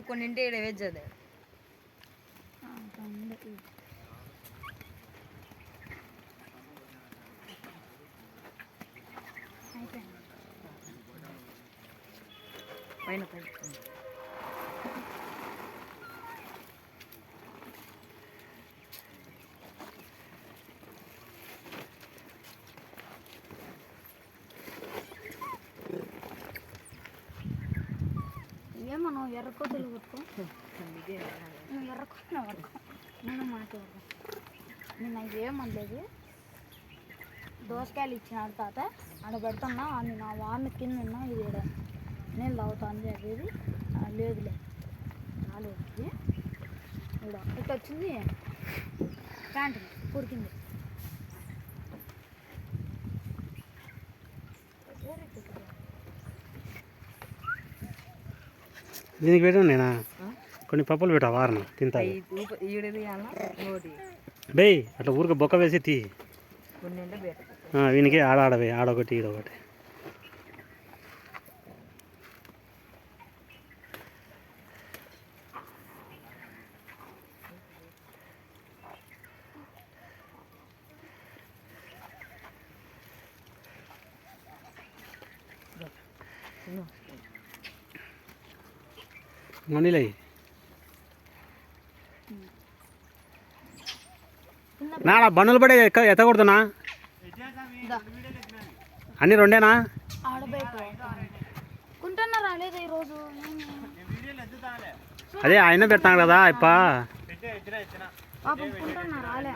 కొన్నింటి వెజ్ అదే పైన పైన ఏమో నువ్వు ఎర్రకోతలు పట్టుకో నువ్వు ఎర్రకోన పట్టుకో నేను మాట్లాడదు నేను నాకు ఏమనలేదు దోసకాయలు ఇచ్చినాడు తాత ఆడ పెడుతున్నా అని నా వాడిని కింద ఉన్నా ఇది నేను తాగుతాను చెప్పేది లేదులే రాలేదు ఇక్కడ ఇట్లా వచ్చింది ప్యాంటు ఉరికింది దీనికి పెట్టాను నేనా కొన్ని పప్పులు పెట్టా వారను తింటా బే అట్లా ఊరికి బొక్క వేసి తీ వీనికి ఆడవే ఆడొకటి ఈడొకటి మనీలే నాడా బండలు పడే ఎత్తకూడదునా అన్నీ రెండేనా అదే ఆయన పెడతాను కదా ఇప్ప రాలే